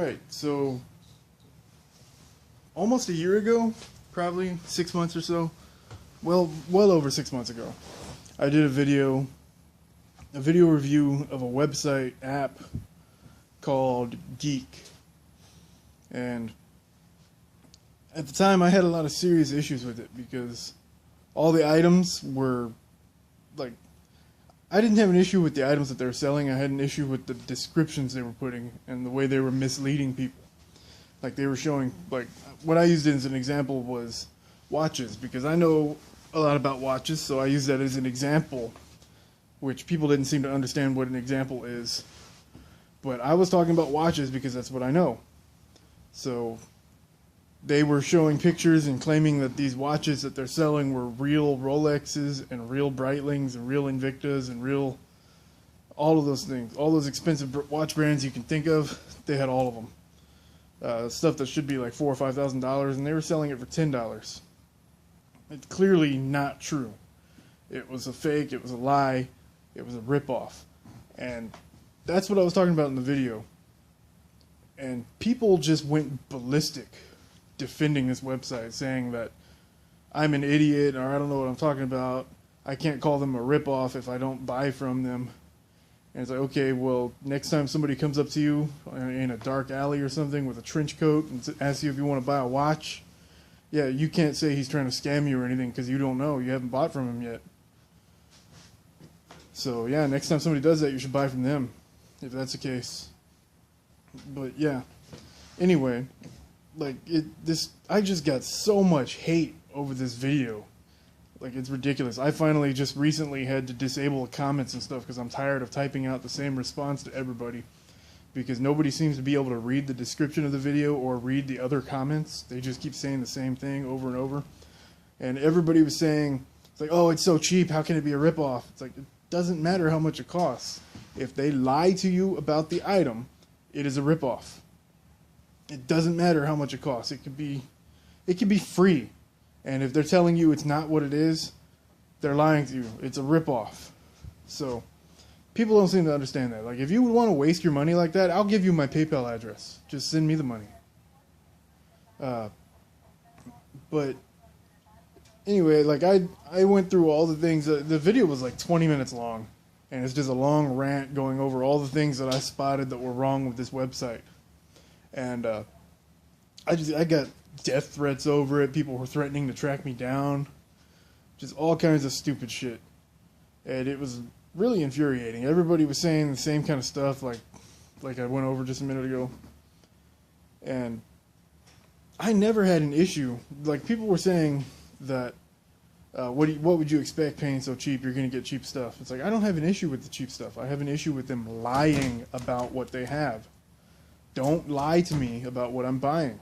Alright, so almost a year ago, probably 6 months or so, well over 6 months ago, I did a video review of a website app called Geek. And at the time I had a lot of serious issues with it because all the items were like, I didn't have an issue with the items that they were selling. I had an issue with the descriptions they were putting and the way they were misleading people. Like they were showing, like what I used as an example was watches, because I know a lot about watches, so I used that as an example, which people didn't seem to understand what an example is. But I was talking about watches because that's what I know. So they were showing pictures and claiming that these watches that they're selling were real Rolexes and real Breitlings and real Invictas and real, all of those things. All those expensive watch brands you can think of, they had all of them. Stuff that should be like $4,000 or $5,000, and they were selling it for $10. It's clearly not true. It was a fake, it was a lie, it was a ripoff. And that's what I was talking about in the video. And people just went ballistic defending this website, saying that I'm an idiot, or I don't know what I'm talking about. I can't call them a ripoff if I don't buy from them. And it's like, okay, well, next time somebody comes up to you in a dark alley or something with a trench coat and asks you if you want to buy a watch, yeah, you can't say he's trying to scam you or anything because you don't know. You haven't bought from him yet. So, yeah, next time somebody does that, you should buy from them, if that's the case. But, yeah. Anyway, like, I just got so much hate over this video. Like, it's ridiculous. I finally just recently had to disable the comments and stuff because I'm tired of typing out the same response to everybody, because nobody seems to be able to read the description of the video or read the other comments. They just keep saying the same thing over and over. And everybody was saying, it's like, oh, it's so cheap, how can it be a ripoff? It's like, it doesn't matter how much it costs. If they lie to you about the item, it is a ripoff. It doesn't matter how much it costs. It could be free. And if they're telling you it's not what it is, they're lying to you. It's a ripoff. So people don't seem to understand that. Like, if you would want to waste your money like that, I'll give you my PayPal address. Just send me the money. But anyway, like I went through all the things. The video was like 20 minutes long, and it's just a long rant going over all the things that I spotted that were wrong with this website. And I got death threats over it. People were threatening to track me down. Just all kinds of stupid shit. And it was really infuriating. Everybody was saying the same kind of stuff like I went over just a minute ago. And I never had an issue. Like, people were saying that, what would you expect paying so cheap? You're going to get cheap stuff. It's like, I don't have an issue with the cheap stuff. I have an issue with them lying about what they have. Don't lie to me about what I'm buying.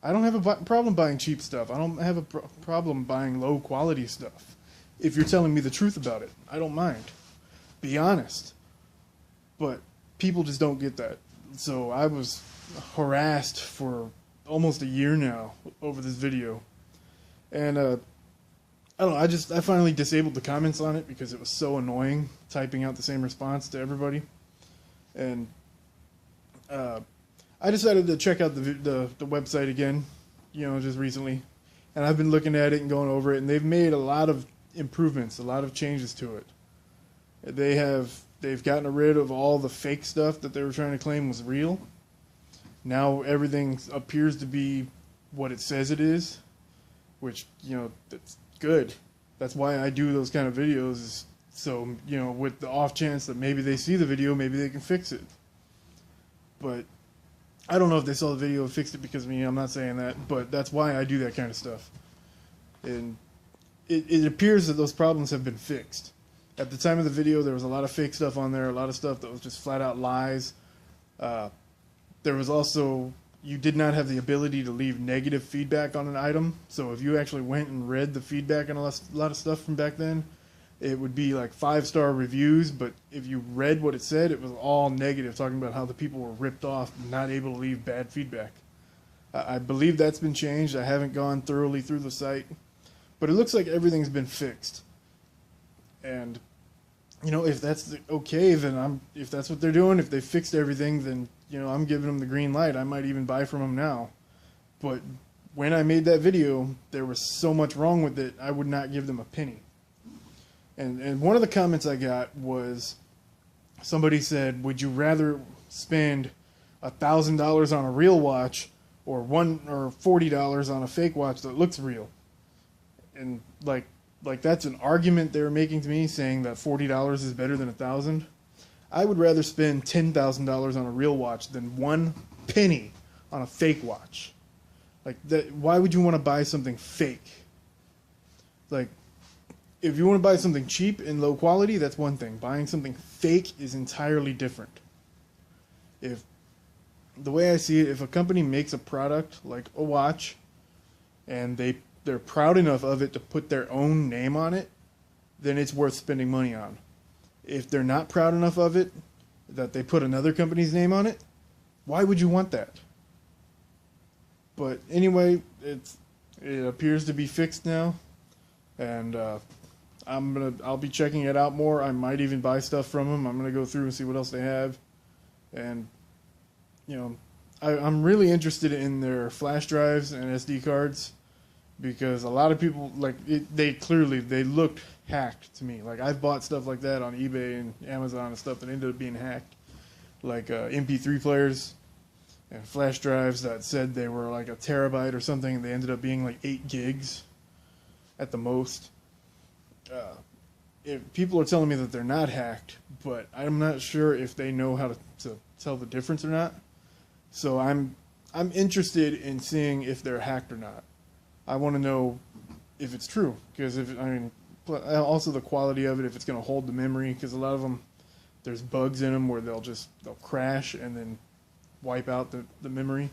I don't have a problem buying cheap stuff. I don't have a problem buying low quality stuff. If you're telling me the truth about it, I don't mind. Be honest. But people just don't get that. So I was harassed for almost a year now over this video. And I don't know, I finally disabled the comments on it because it was so annoying typing out the same response to everybody. And I decided to check out the website again, just recently. And I've been looking at it and going over it, and they've made a lot of improvements, a lot of changes to it. They've gotten rid of all the fake stuff that they were trying to claim was real. Now everything appears to be what it says it is, which, that's good. That's why I do those kind of videos, is so, with the off chance that maybe they see the video, maybe they can fix it. But I don't know if they saw the video and fixed it because of me. I'm not saying that, but that's why I do that kind of stuff. And it appears that those problems have been fixed. At the time of the video, there was a lot of fake stuff on there, a lot of stuff that was just flat out lies. There was also, you did not have the ability to leave negative feedback on an item. So if you actually went and read the feedback on a lot of stuff from back then, it would be like 5-star reviews, but if you read what it said, it was all negative, talking about how the people were ripped off and not able to leave bad feedback. I believe that's been changed. I haven't gone thoroughly through the site, but it looks like everything's been fixed. And if that's okay, then if that's what they're doing, if they fixed everything, then I'm giving them the green light. I might even buy from them now. But when I made that video, there was so much wrong with it, I would not give them a penny. And one of the comments I got was, somebody said, would you rather spend $1,000 on a real watch or $40 on a fake watch that looks real? And like that's an argument they were making to me, saying that $40 is better than $1,000. I would rather spend $10,000 on a real watch than one penny on a fake watch. Like that, why would you want to buy something fake? Like, if you want to buy something cheap and low quality, that's one thing. Buying something fake is entirely different. If the way I see it, if a company makes a product like a watch and they're proud enough of it to put their own name on it, then it's worth spending money on. If they're not proud enough of it that they put another company's name on it, why would you want that? But anyway, it appears to be fixed now, and I'll be checking it out more. I might even buy stuff from them. I'm gonna go through and see what else they have, and I'm really interested in their flash drives and SD cards, because a lot of people they looked hacked to me. Like, I've bought stuff like that on eBay and Amazon and stuff that ended up being hacked, like MP3 players and flash drives that said they were like a terabyte or something, and they ended up being like 8 gigs at the most. If people are telling me that they're not hacked, but I'm not sure if they know how to tell the difference or not. So I'm interested in seeing if they're hacked or not. I want to know if it's true, because also the quality of it, if it's going to hold the memory, because a lot of them, there's bugs in them where they'll crash and then wipe out the memory.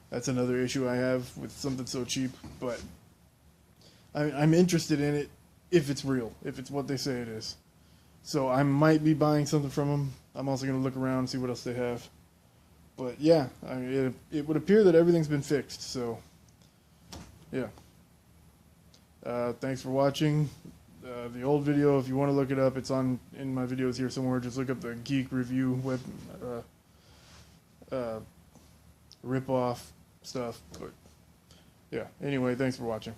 That's another issue I have with something so cheap. But I'm interested in it if it's real, if it's what they say it is. So I might be buying something from them. I'm also going to look around and see what else they have. But yeah, it would appear that everything's been fixed. So yeah. Thanks for watching. The old video, if you want to look it up, it's in my videos here somewhere. Just look up the Geek Review web rip-off stuff. But yeah, anyway, thanks for watching.